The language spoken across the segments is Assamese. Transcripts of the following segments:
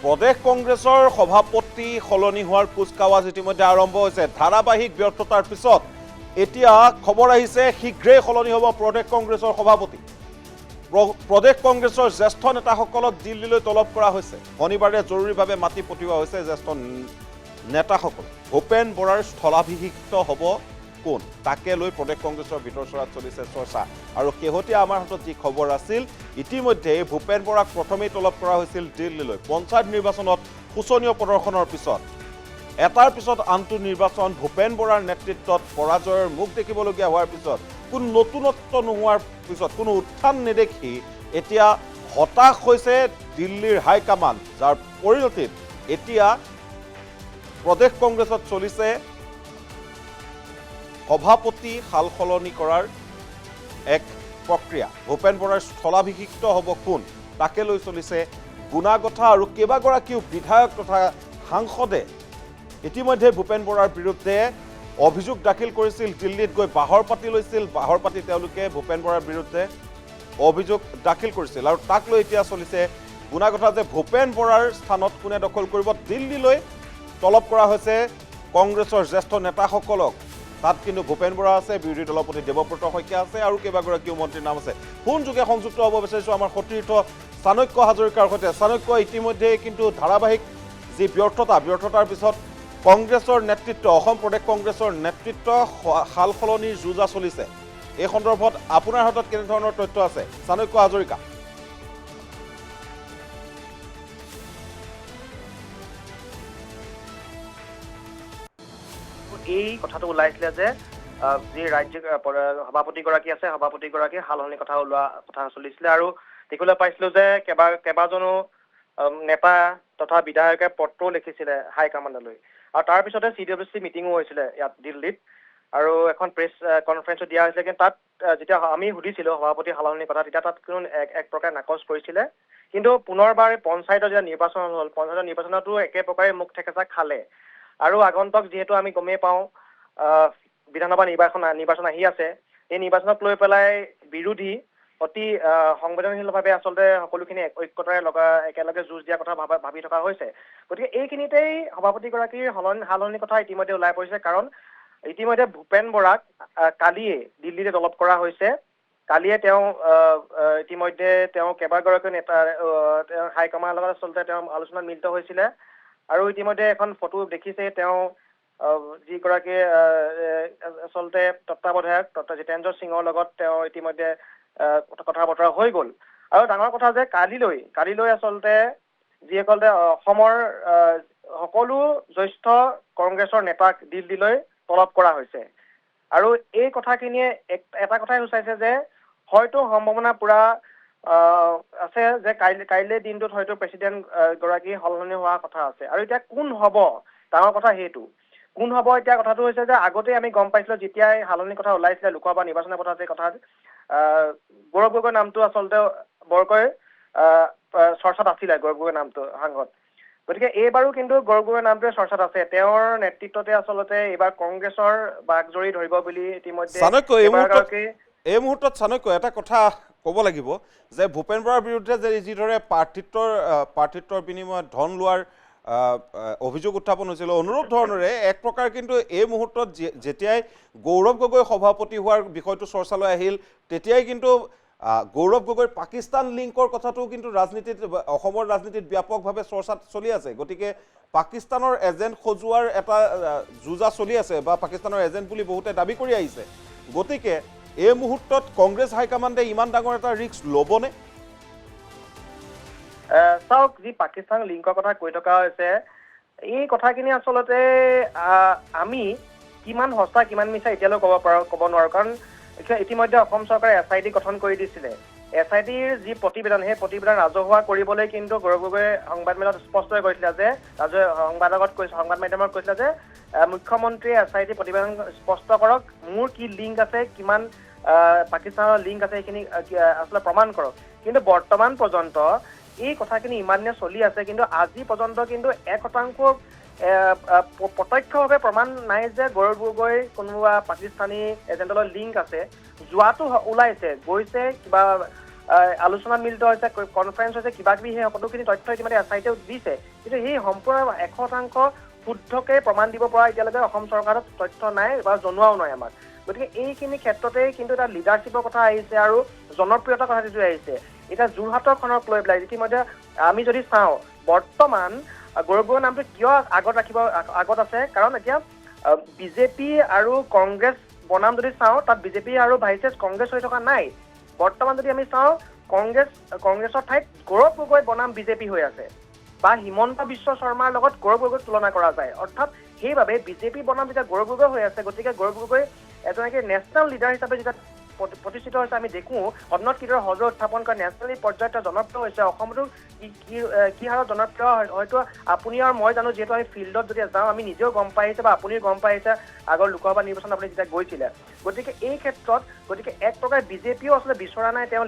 প্ৰদেশ কংগ্ৰেছৰ সভাপতি সলনি হোৱাৰ কুচকাৱাজ ইতিমধ্যে আৰম্ভ হৈছে। ধাৰাবাহিক ব্যৰ্থতাৰ পিছত এতিয়া খবৰ আহিছে শীঘ্ৰেই সলনি হ'ব প্ৰদেশ কংগ্ৰেছৰ সভাপতি। প্ৰদেশ কংগ্ৰেছৰ জ্যেষ্ঠ নেতাসকলক দিল্লীলৈ তলব কৰা হৈছে। শনিবাৰে জৰুৰীভাৱে মাতি পঠিওৱা হৈছে জ্যেষ্ঠ নেতাসকল। ভূপেন বৰাৰ স্থলাভিষিক্ত হ'ব কোন, তাকে লৈ প্ৰদেশ কংগ্ৰেছৰ ভিতৰ চৰাত চলিছে চৰ্চা। আৰু শেহতীয়া আমাৰ হাতত যি খবৰ আছিল, ইতিমধ্যে ভূপেন বৰাক প্ৰথমেই তলব কৰা হৈছিল দিল্লীলৈ। পঞ্চায়ত নিৰ্বাচনত শোচনীয় প্ৰদৰ্শনৰ পিছত এটাৰ পিছত আনটো নিৰ্বাচন ভূপেন বৰাৰ নেতৃত্বত পৰাজয়ৰ মুখ দেখিবলগীয়া হোৱাৰ পিছত, কোনো নতুনত্ব নোহোৱাৰ পিছত, কোনো উত্থান নেদেখি এতিয়া হতাশ হৈছে দিল্লীৰ হাইকমাণ্ড, যাৰ পৰিণতিত এতিয়া প্ৰদেশ কংগ্ৰেছত চলিছে সভাপতি সাল সলনি কৰাৰ এক প্ৰক্ৰিয়া। ভূপেন বৰাৰ স্থলাভিষিক্ত হ'ব কোন, তাকে লৈ চলিছে গুণাগথা। আৰু কেইবাগৰাকীও বিধায়ক তথা সাংসদে ইতিমধ্যে ভূপেন বৰাৰ বিৰুদ্ধে অভিযোগ দাখিল কৰিছিল। দিল্লীত গৈ বাহৰ পাতি লৈছিল, বাহৰ পাতি তেওঁলোকে ভূপেন বৰাৰ বিৰুদ্ধে অভিযোগ দাখিল কৰিছিল। আৰু তাক লৈ এতিয়া চলিছে গুণাগথা যে ভূপেন বৰাৰ স্থানত কোনে দখল কৰিব। দিল্লীলৈ তলব কৰা হৈছে কংগ্ৰেছৰ জ্যেষ্ঠ নেতাসকলক। তাত কিন্তু ভূপেন বৰা আছে, বিৰোধী দলপতি দেৱব্ৰত শইকীয়া আছে, আৰু কেইবাগৰাকীও মন্ত্ৰীৰ নাম আছে। ফোন যোগে সংযুক্ত হ'ব বিচাৰিছোঁ আমাৰ সতীৰ্থ চাণক্য হাজৰিকাৰ সৈতে। চাণক্য, ইতিমধ্যে কিন্তু ধাৰাবাহিক যি ব্যৰ্থতাৰ পিছত কংগ্ৰেছৰ নেতৃত্ব, অসম প্ৰদেশ কংগ্ৰেছৰ নেতৃত্ব সাল সলনিৰ যুঁজা চলিছে। এই সন্দৰ্ভত আপোনাৰ হাতত কেনেধৰণৰ তথ্য আছে চাণক্য হাজৰিকা? এই কথাটো ওলাইছিলে যে যি ৰাজ্যিক সভাপতিগৰাকী আছে, সভাপতিগৰাকী সালসলনি কথা ওলোৱা কথা চলিছিলে। আৰু দেখিবলৈ পাইছিলো যে কেইবাজনো নেতা তথা বিধায়কে পত্ৰও লিখিছিলে হাইকমাণ্ডলৈ। আৰু তাৰ পিছতে CWC মিটিঙো হৈছিলে ইয়াত দিল্লীত, আৰু এখন প্ৰেছ কনফাৰেন্সো দিয়া হৈছিলে। কিন্তু তাত যেতিয়া আমি সুধিছিলো সভাপতি সালসলনিৰ কথা, তেতিয়া তাত কোনো এক প্ৰকাৰে নাকচ কৰিছিলে। কিন্তু পুনৰবাৰ পঞ্চায়তৰ যেতিয়া নিৰ্বাচন হ'ল, পঞ্চায়তৰ নিৰ্বাচনতো একে প্ৰকাৰে মুখ থেকেচা খালে। আৰু আগন্তক যিহেতু আমি গমেই পাওঁ বিধানসভা নিৰ্বাচন আহি আছে, এই নিৰ্বাচনক লৈ পেলাই বিৰোধী অতি সংবেদনশীলভাৱে আচলতে সকলোখিনি ঐক্যতাৰে একেলগে যুঁজ দিয়াৰ কথা ভাবি থকা হৈছে। গতিকে এইখিনিতেই সভাপতিগৰাকীৰ সালসলনিৰ কথা ইতিমধ্যে ওলাই পৰিছে। কাৰণ ইতিমধ্যে ভূপেন বৰাক কালিয়ে দিল্লীলৈ তলব কৰা হৈছে। কালিয়ে ইতিমধ্যে কেইবাগৰাকীও নেতা হাইকমাণ্ডৰ লগত আচলতে আলোচনাত মিলিত হৈছিলে। আৰু ইতিমধ্যে এখন ফটো দেখিছে, যিগৰাকী আচলতে তত্ত্বাৱধায়ক ডক্টৰ জিতেন্দ্ৰ সিঙৰ লগত ইতিমধ্যে কথা বতৰা হৈ গ'ল। আৰু ডাঙৰ কথা যে কালিলৈ আচলতে যিসকলে অসমৰ সকলো জ্যেষ্ঠ কংগ্ৰেছৰ নেতাক দিল্লীলৈ তলব কৰা হৈছে। আৰু এই কথাখিনিয়ে এটা কথাই সূচাইছে যে হয়তো সম্ভাৱনা পুৰা আছে যে কাইলৈ দিনটোত হয়তো প্ৰেচিডেণ্ট গৰাকী সলনি হোৱাৰ কথা আছে। আৰু এতিয়া কোন হ'ব, ডাঙৰ কথা সেইটো কোন হ'ব। এতিয়া কথাটো হৈছে যে আগতেই আমি গম পাইছিলো, যেতিয়াই সালসলনিৰ কথা ওলাইছিলে লোকসভা নিৰ্বাচনৰ কথা, গৌৰৱ গগৈৰ নামটো আচলতে বৰকৈ চৰ্চাত আছিলে, গৌৰৱ গগৈৰ নামটো সাংসদ। গতিকে এইবাৰো কিন্তু গৌৰৱ গগৈৰ নামটোৱে চৰ্চাত আছে। তেওঁৰ নেতৃত্বতে আচলতে এইবাৰ কংগ্ৰেছৰ বাঘজৰী ধৰিব বুলি ইতিমধ্যে এই মুহূৰ্তত চাণক্য এটা কথা ক'ব লাগিব যে ভূপেন বৰাৰ বিৰুদ্ধে যে যিদৰে প্ৰাৰ্থিত্বৰ বিনিময়ত ধন লোৱাৰ অভিযোগ উত্থাপন হৈছিল, অনুৰূপ ধৰণৰে এক প্ৰকাৰ কিন্তু এই মুহূৰ্তত যেতিয়াই গৌৰৱ গগৈ সভাপতি হোৱাৰ বিষয়টো চৰ্চালৈ আহিল, তেতিয়াই কিন্তু গৌৰৱ গগৈৰ পাকিস্তান লিংকৰ কথাটো কিন্তু অসমৰ ৰাজনীতিত ব্যাপকভাৱে চৰ্চাত চলি আছে। গতিকে পাকিস্তানৰ এজেণ্ট সজোৱাৰ এটা যুঁজা চলি আছে, বা পাকিস্তানৰ এজেণ্ট বুলি বহুতে দাবী কৰি আহিছে। গতিকে এই মুহূৰ্তত কংগ্ৰেছ হাইকমাণ্ডে ইমান ডাঙৰ এটা ৰিস্ক ল'বনে? চাওক, যি পাকিস্তান লিংকৰ কথা কৈ থকা হৈছে, এই কথাখিনি আচলতে আমি কিমান সঁচা কিমান মিছা এতিয়ালৈ ক'ব নোৱাৰো। কাৰণ ইতিমধ্যে অসম চৰকাৰে SIT গঠন কৰি দিছিলে। SITৰ যি প্ৰতিবেদন, সেই প্ৰতিবেদন ৰাজহুৱা কৰিবলৈ কিন্তু গৌৰৱ গগৈয়ে সংবাদমেলত স্পষ্টকৈ কৈছিলে যে সংবাদ মাধ্যমত কৈছিলে যে মুখ্যমন্ত্ৰীয়ে SIT প্ৰতিবেদন স্পষ্ট কৰক, মোৰ কি লিংক আছে, কিমান পাকিস্তানৰ লিংক আছে, সেইখিনি আচলতে প্ৰমাণ কৰক। কিন্তু বৰ্তমান পৰ্যন্ত এই কথাখিনি ইমানে চলি আছে, কিন্তু আজি পৰ্যন্ত কিন্তু 1% প্ৰত্যক্ষভাৱে প্ৰমাণ নাই যে গৌৰৱ গগৈ কোনোবা পাকিস্তানী এজেণ্টৰ লিংক আছে। যোৱাটো ওলাইছে, গৈছে কিবা আলোচনাত মিলিত হৈছে, কনফাৰেন্স হৈছে, কিবা কিবি সেই সকলোখিনি তথ্য ইতিমধ্যে এছআইটিও দিছে, কিন্তু সেই সম্পূৰ্ণ 100% শুদ্ধকে প্ৰমাণ দিব পৰা এতিয়ালৈকে অসম চৰকাৰৰ তথ্য নাই বা জনোৱাও নাই আমাক। গতিকে এইখিনি ক্ষেত্ৰতেই কিন্তু এটা লিডাৰশ্বিপৰ কথা আহিছে আৰু জনপ্ৰিয়তাৰ কথা যিটো আহিছে। এতিয়া যোৰহাটৰখনক লৈ পেলাই ইতিমধ্যে আমি যদি চাওঁ, বৰ্তমান গৌৰৱ গগৈৰ নামটো কিয় আগত আছে, কাৰণ এতিয়া বিজেপি আৰু কংগ্ৰেছ বনাম যদি চাওঁ, তাত বিজেপি আৰু ভাইচেছ কংগ্ৰেছ হৈ থকা নাই। বৰ্তমান যদি আমি চাওঁ, কংগ্ৰেছৰ ঠাইত গৌৰৱ গগৈ বনাম বিজেপি হৈ আছে, বা হিমন্ত বিশ্ব শৰ্মাৰ লগত গৌৰৱ গগৈক তুলনা কৰা যায়। অৰ্থাৎ সেইবাবে বিজেপি বনাম যেতিয়া গৌৰৱ গগৈ হৈ আছে, গতিকে গৌৰৱ গগৈ এজনকে নেশ্যনেল লিডাৰ হিচাপে যেতিয়া প্ৰতিষ্ঠিত হৈছে আমি দেখোঁ, সদনত কিদৰে সজোৰ উত্থাপন কৰা নেশ্যনেলি পৰ্যায়ত জনপ্ৰিয় হৈছে। অসমতো কি হাৰত জনপ্ৰিয় হয়তো আপুনি আৰু মই জানো, যিহেতু আমি ফিল্ডত যদি যাওঁ আমি নিজেও গম পাই আহিছে বা আপুনিও গম পাই আহিছে আগৰ লোকসভা নিৰ্বাচনত আপুনি যেতিয়া গৈছিলে। গতিকে এই ক্ষেত্ৰত এক প্ৰকাৰ বিজেপিও আচলতে বিচৰা নাই তেওঁ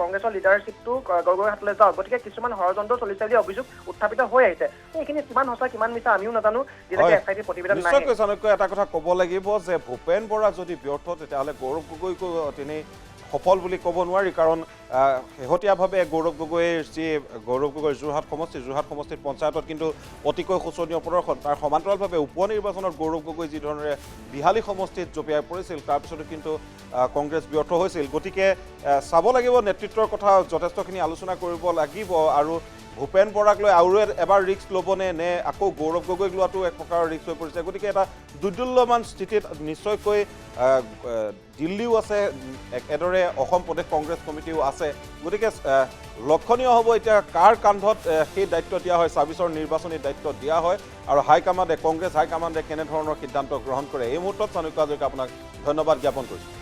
কংগ্ৰেছৰ লিডাৰশ্বিপটো গগৈৰ হাতলৈ যাওক। গতিকে কিছুমান ষড়যন্ত্ৰ চলিছে বুলি অভিযোগ উত্থাপিত হৈ আহিছে। এইখিনি কিমান সঁচা কিমান মিছা আমিও নাজানো, যেনেকৈ এছআইটিৰ প্ৰতিবেদন নাই। নিশ্চয়কৈ চাণক্য এটা কথা ক'ব লাগিব যে ভূপেন বৰা যদি ব্যৰ্থ, তেতিয়াহ'লে গৌৰৱ গগৈকো তিনি সফল বুলি ক'ব নোৱাৰি, কাৰণ শেহতীয়াভাৱে গৌৰৱ গগৈৰ যোৰহাট সমষ্টিত পঞ্চায়তত কিন্তু অতিকৈ শোচনীয় প্ৰদৰ্শন। তাৰ সমান্তৰালভাৱে উপ নিৰ্বাচনত গৌৰৱ গগৈ যি ধৰণেৰে বিহালী সমষ্টিত জঁপিয়াই পৰিছিল, তাৰপিছতো কিন্তু কংগ্ৰেছ ব্যৰ্থ হৈছিল। গতিকে চাব লাগিব, নেতৃত্বৰ কথা যথেষ্টখিনি আলোচনা কৰিব লাগিব। আৰু ভূপেন বৰাক লৈ আৰু এবাৰ ৰিস্ক ল'বনে, নে আকৌ গৌৰৱ গগৈক লোৱাটো এক প্ৰকাৰৰ ৰিস্ক হৈ পৰিছে। গতিকে এটা দুৰ্দুল্যমান স্থিতিত নিশ্চয়কৈ দিল্লীও আছে, একেদৰে অসম প্ৰদেশ কংগ্ৰেছ কমিটিও আছে। গতিকে লক্ষণীয় হ'ব এতিয়া কাৰ কান্ধত সেই দায়িত্ব দিয়া হয়, ছাব্বিছৰ নিৰ্বাচনী দায়িত্ব দিয়া হয়, আৰু কংগ্ৰেছ হাইকমাণ্ডে কেনেধৰণৰ সিদ্ধান্ত গ্ৰহণ কৰে। এই মুহূৰ্তত চাণক্য হাজৰিকা আপোনাক ধন্যবাদ জ্ঞাপন কৰিছোঁ।